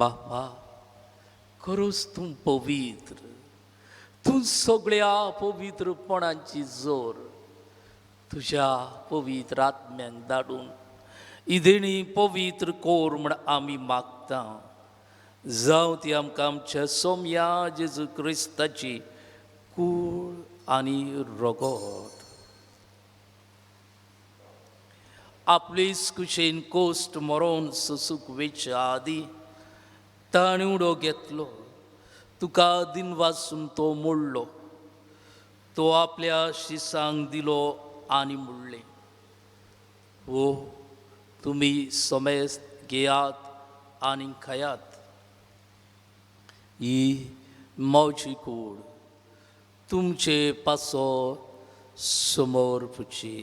बापा, खरोच तूं पवित्र, तूं सगळ्या पवित्रपणाची जोर तुज्या पवित्र आत्म्याक धाडून इदेणी पवित्र कोर म्हण आमी मागता. जावं ती आमकां आमच्या सोम्या जेजू क्रिस्ताची कूड आनी रगत. आपलीच कुशेन कोस्ट मरोन ससूक वेच्या आदी ताणें उडो घेतलो, तुका दिन वासून तो मोडलो. तो आपल्या शिसांक दिलो आनी मुडले. हो, तुमी समेस्त घेयात आनी खायात. ही मोची कूड तुमचे पासो समोर पुची.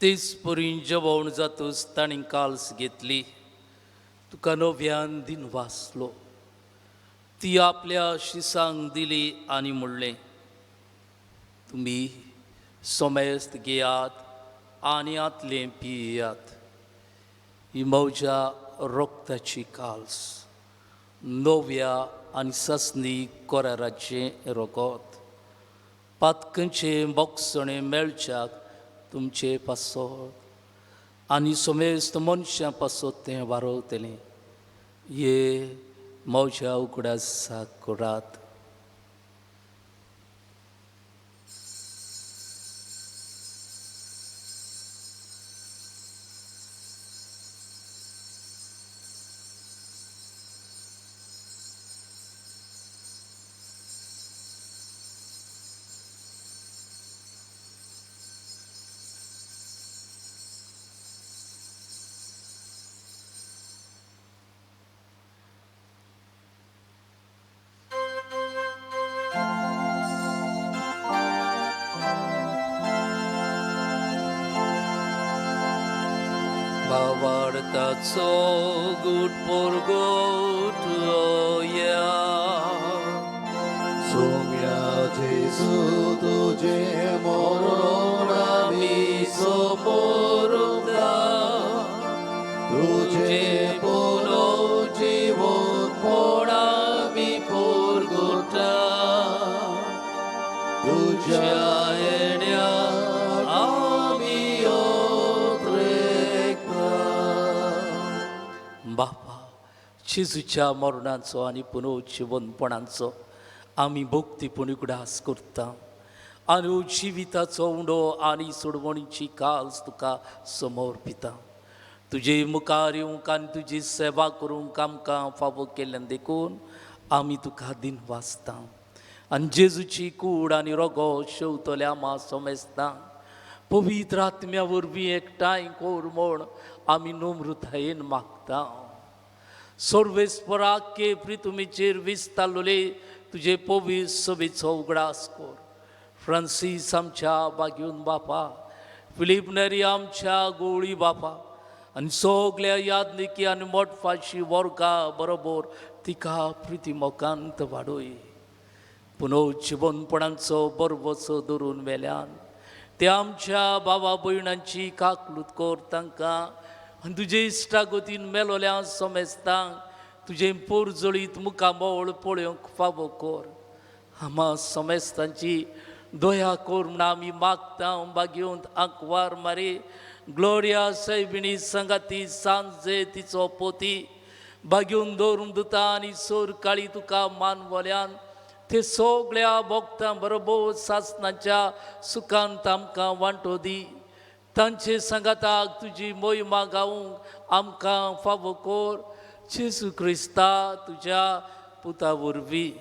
तेच परीं जेवण जातूच ताणीं काल्स घेतली. तुका नव्यान दिन वाचलो. ती आपल्या शिसांक दिली आनी म्हणलें, तुमी समेस्त घेयात आनी आतलें पियात. ही म्हज्या रोगताची काल्स, नव्या आनी ससनी कोराराचें रगत. पातकांचें बोगसणें मेळच्याक तुमचे पासत आनी समेस्त मनशां पासत तें वारवतलें. हे म्हज्या उगडासाक करात. वाढताचो गुट पोरगोटया सोम्या जेजू तुझे मरण आमी समोरता तुझे पुनो जीवन पण आमी पोरगोटा तुझ्या येण्याक आमी ओत्रेकता. बापा जेजूच्या मरणाचो आनी पुनरुज्जीवनपणाचो आमी भक्तीपण उगडास करता आनी जिविताचो उंडो आनी सोडवणीची काल्स तुका समर्पिता. तुजे मुखार येवंक आनी तुजी सेवा करूंक आमकां फावो केल्ल्यान देखून आमी तुका दिन वाचता आनी जेजूची कूड आनी रोगो शेवतल्या आमा सोमेस्ता पवित्र आत्म्या वरवीं एकठांय कोर म्हूण आमी नम्रतायेन मागता. सर्वेस्पराके प्रितुमेचेर विस्तारलोले तुजे पवित्र सभेचो उगडास कर. फ्रांसीस आमच्या बागेवन बापा, फिलीप नेरी आमच्या गोळी बापा आनी सगल्या यादनिकी आनी मोठफाशी वर्गा बरोबर तिका प्रितीमोगांत वाडय. पुनरुज्जीवनपणाचो बरवचो धरून वेल्यान ते आमच्या भावा भयणांची काकलूत कर तांकां आनी तुजे इश्टागतीन मेलोल्या सोमेस्तांक तुजे पोरजळीत मुखामोळ पळोवंक फावो कर. आमा सोमेस्तांची दया कर म्हण आमी मागता. बागेवंत आंकवार मारे ग्लोरिया सैबिणी संगाती सांजे तिचो पोती बागेवन दवरून दिता आनी सोर काळी तुका मानवल्यान ते सगळ्या भक्तां बरोबर सासणाच्या सुखांत आमकां वांटो दी. तांचे संगाताक तुजी मोहिमा गावूंक आमकां फावो कर. जेजू क्रिस्ता तुज्या पुता वरवीं.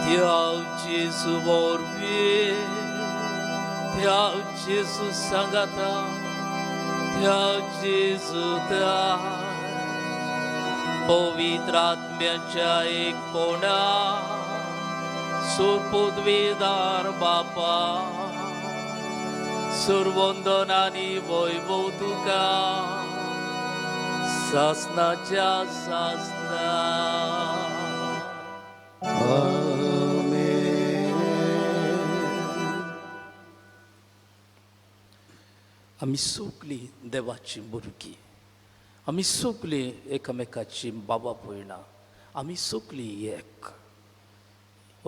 त्या जेजू वरवीं त्या जेजू संगाता त्या जेजूता पवित्र आत्म्याच्या एकपणा सुरपुद्वेदार बापा सुरवंदन आनी वैभव तुका सासणाच्या सासना. आमी सगळीं देवाची भुरगीं, आमी सगळीं एकामेकाची बाबा भयणां, आमी सगळीं एक.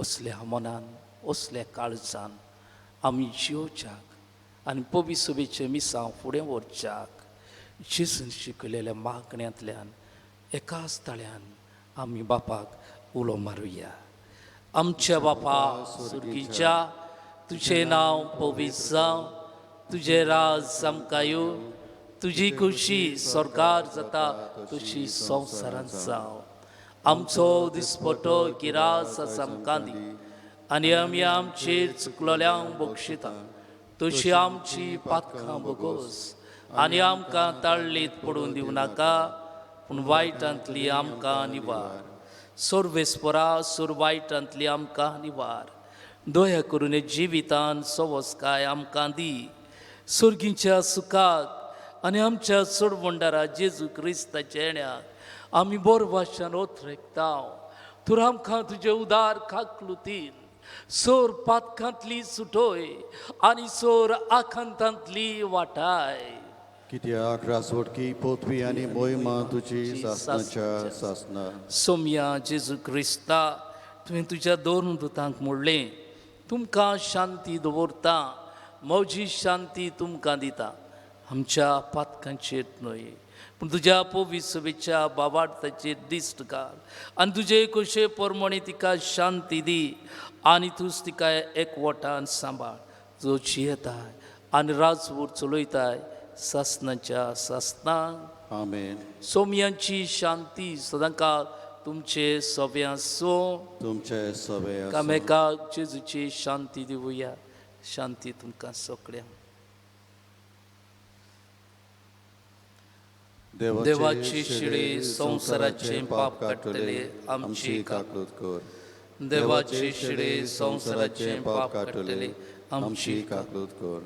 असल्या मनान असल्या काळजान आमी जिवच्याक आनी पवित्र सभेचे मिसां फुडें व्हरच्याक जेजून शिकयलेल्या मागण्यांतल्यान एकाच ताळ्यान आमी बापाक उलो मारुया. आमच्या बापा सुर्गीच्या तुजें नांव पवित्र जावं, तुजें राज आमकां येवं, तुजी खुशी स्वर्गार जाता तशी संवसारांत जावं. आमचो दिसपटो गिरास आसा आमकां दी आनी आमी आमचेर चुकलोल्यांक बक्षिता तशी आमची पातकां बगोस आनी आमकां ताळलीत पडून दिवं नाका पूण वायटांतली आमकां निवार. सर्वेस्परा सुर वायटांतली आमकां निवार. दया करून जिवितान सवस्काय आमकां दी. सुर्गीच्या सुखाक आनी आमच्या सोडवंडारा जेजू क्रिस्ताच्या येण्याक आमी बोर भाशेन ओथरेकता. तूं आमकां तुजे उदार काकलुतीन सोर पातकांतली सुटोय आनी सोर आखंतांतली वाटाय. कित्याक रासवटकी पोतवी आनी मोहिमा तुजी सासणाच्या सासना. सोम्या जेजू क्रिस्ता तुवें तुज्या दोन दुतांक म्हणलें तुमकां शांती दवरता, म्हजी शांती तुमकां दिता. आमच्या पातकांचेर न्हय पूण तुज्या पवित्र सभेच्या बाबार्थाचेर दिश्ट घाल आनी तुजे कशे परमणी तिका शांती दी आनी तूंच तिका एकवटान सांबाळ जो जियेताय आनी राजवट चलयताय सासणाच्या सासनांक. आमेन. सोम्यांची शांती सदांकाळ तुमचे सव्या सो. तुमचे सवे कामेकाक जेजूची शांती दिवया. शांती तुमकां सगळ्यांक. देवाची शिडी संवसाराचे पाप काडटले आमची काकलूत कर. देवाचे शिडे संसाराचे पाप काटले आमची काकूत कर.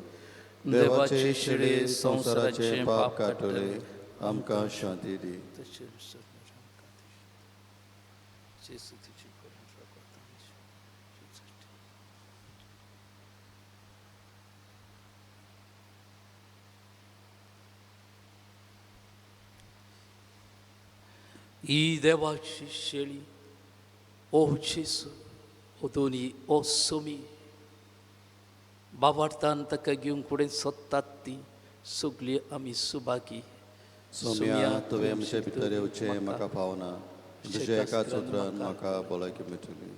देवाचे शिडे संसाराचे पाप काटले आमकां शांती दी. 이 देवाची शेळी ओ जेसू ओ दोनी ओ सोमी बाबार्थान ताका घेवन फुडें सोदतात ती सगळीं आमी सुबागी सोम्या तुवें आमचे भितर येवचें म्हाका पावना. तुज्या एकाच उतरान म्हाका भलायकी मेळटली.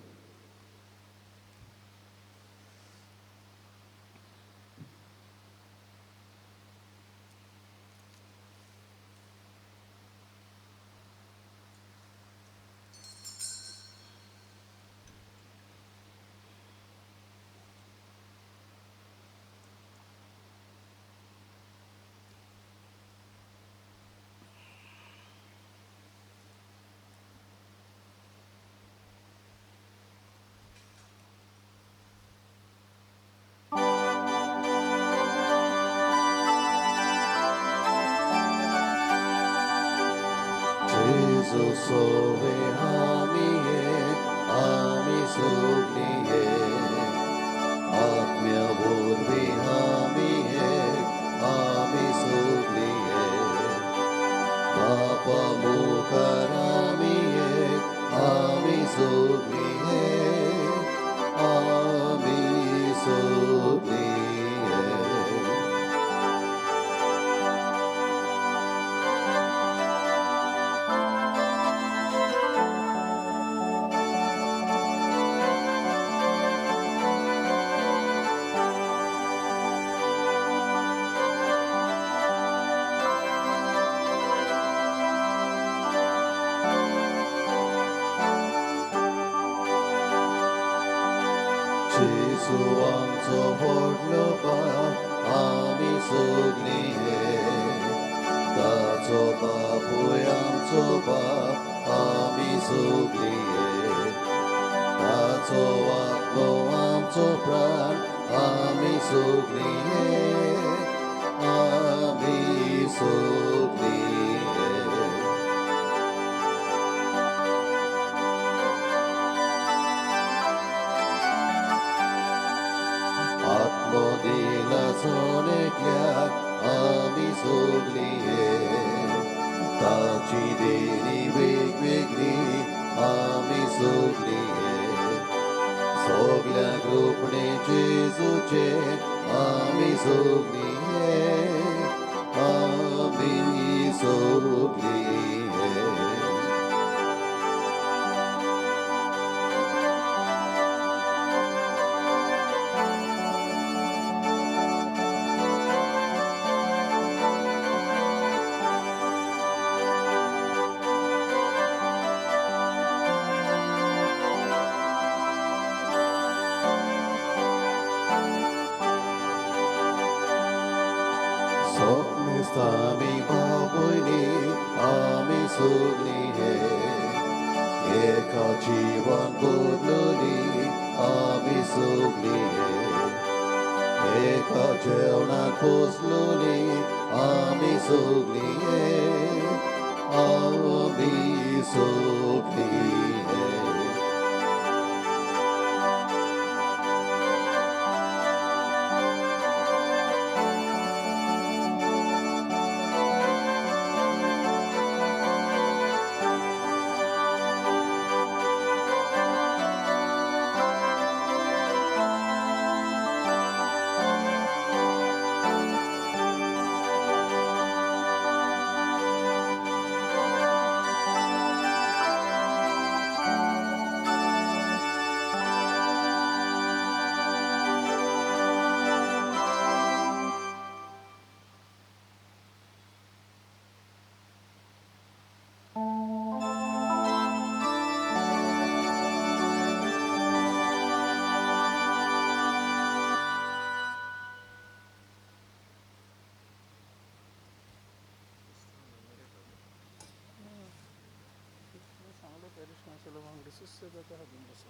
Jezu sowe ami sugniye atmya burvi ami sugniye Baba mukaramiye ami sugniye ami sugniye Jesu आमचो व्हडलो बाप आमी सगळीं हे ताचो बापूय आमचो बाप आमी सगळीं हे ताचो आत्मो आमचो प्राण आमी सगळीं हे आमी सगळीं हे आत्मोदिला सोनेकल्याक आमी सगळीं हे ताची देणी वेगवेगळी आमी सगळीं हे सगळ्यांक रोपणे जेजूचे आमी सगळीं हे आमी सगळीं हे Sommestami baboyni ami sugli he Eka jivan bodloni ami sugli he Eka jevnak posloni ami sugli he Ami sugli he चांगलं पॅरिश माणसाला वांगडी सुस्सेदाचा हातून बसा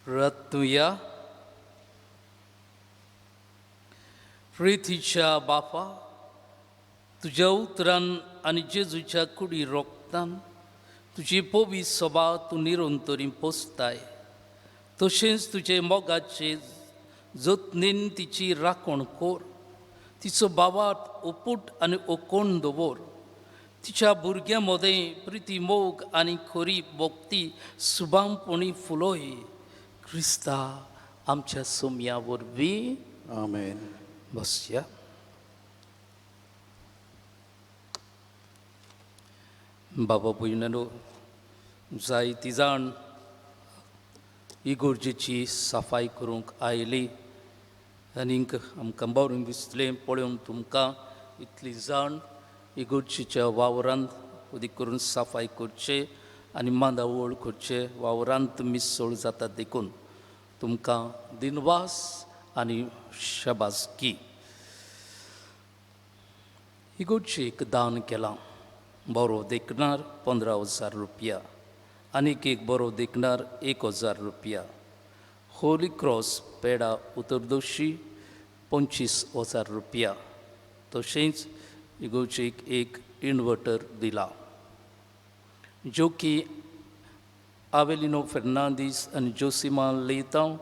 प्रार्थूया. प्रितीच्या बापा, तुझ्या उतरान आनी जेजूच्या कुडी रोगतान तुजी पोवी सभा तूं निरंतरी पोसताय. तशेंच तुजे मोगाचे जतनेन तिची राखण कोर. तिचो भावार्थ ओपूट आनी ओकोण दवर. तिच्या भुरग्यां मदें प्रिती मोग आनी खरी भोक्ती सुभांपणी फुलोय. क्रिस्ता आमच्या सोम्या वरवीं. आमेन. बसया. बाबा भयणनो, जायतीं जाण इगोर्जेची सफाई करूंक आयली. आनीक आमकां बरें दिसलें पळोवन तुमकां इतलीं जाण इगोर्जेच्या वावरांत उदीक करून सफाई करचे आनी मांडावळ करचे वावरांत मिसळ जाता देखून तुमकां दिनवास आनी शबासकी. इगोर्जेक दान केलां. बरो देखणार 15,000 रुपया. आनीक एक बरो देखणार 1,000 रुपया. होली क्रॉस पेडा उतरदोशी 25,000 रुपया. तशेंच इगोर्जेक एक इन्वर्टर दिला. जोकी आवेलिनो फेर्नांदीस आनी जोसिमा लेतांव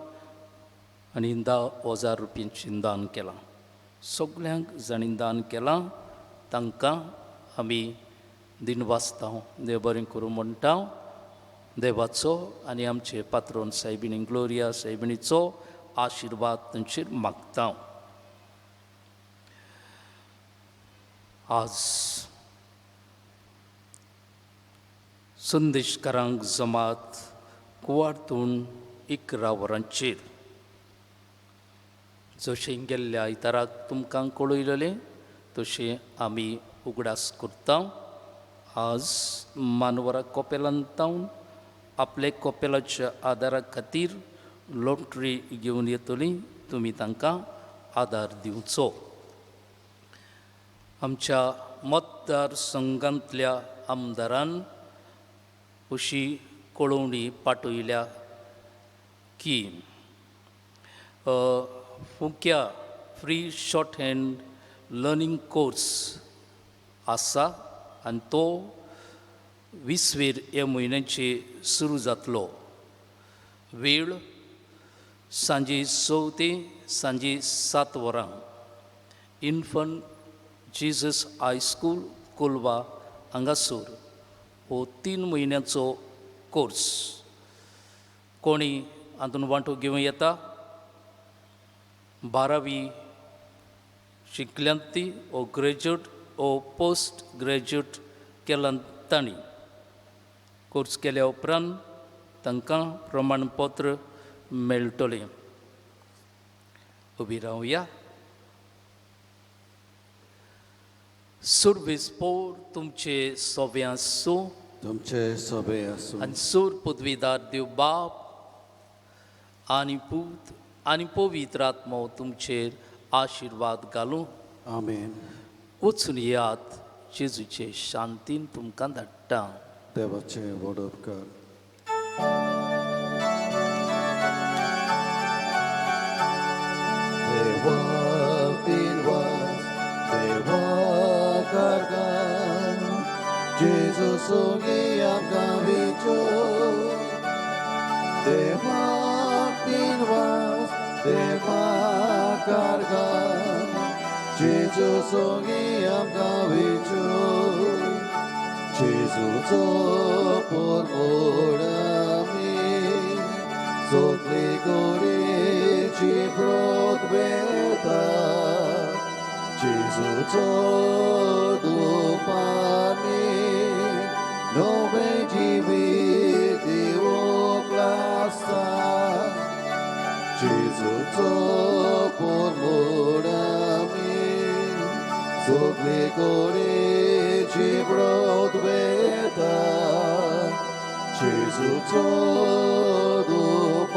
आनी 10,000 रुपयांचें दान केलां. सगळ्यांक जाणीं दान केलां तांकां आमी दिनवासता. देव बरें करूं म्हणटा. देवाचो आनी आमचे पात्रोन सायबिणी ग्लोरिया सायबिणीचो आशिर्वाद तांचेर मागता. आज संदेशकारांक जमात कुवार्थून 11 वरांचेर जशें गेल्ल्या आयताराक तुमकां कळयलेलें तशें आमी उगडास करता. आज मानवरा कोपेलांतावन आपले कोपेलाच्या आदारा खातीर लॉटरी घेवन येतली. तुमी तांकां आदार दिवचो. आमच्या मतदारसंघांतल्या आमदारान अशी कळोवणी पाठयल्या की फुक्या free shorthand learning course आसा आनी तो 20 ह्या म्हयन्याचे सुरू जातलो. वेळ सांजे 6 ते सांजे 7 वरां. इन्फंट जिजस हायस्कूल कोलवा हांगासर हो 3 म्हयन्याचो कोर्स. कोणी हातून वांटो घेवं येता. 12वी शिकल्यांत ती ओ ग्रॅज्युएट ओ पोस्ट ग्रॅज्युएट केलां तांणी. कोर्स केल्या उपरांत तांकां प्रमाणपत्र मेळटलें. उबी रावया. सर्वेस पोर तुमचे सोबे आसूं. तुमचे सोबे आसूं. आनी सोर पदवीदार देव बाप आनी पूत आनी पवित्र आत्मो तुमचेर आशिर्वाद घालूं. आमेन. वचून येयात. जेजूचे शांतीन तुमकां धाडटा. देवाचे व्हड उपकार. देवा दिनवास देवा कारगान जेजू सोगी आमकां विचो. देवा दिनवास देवा कारगान जेजू सोगी आमकां विचो. जेजूचो पोरमोड आमी सगळी गोडेची ब्रोत बेता. जेजूचो दूप आमी नवे जिवीत दिवंक लासता. जेजूचो पोरमोड आमी सगळी गोडेची ब्रोत बेता. जेजूचो दूप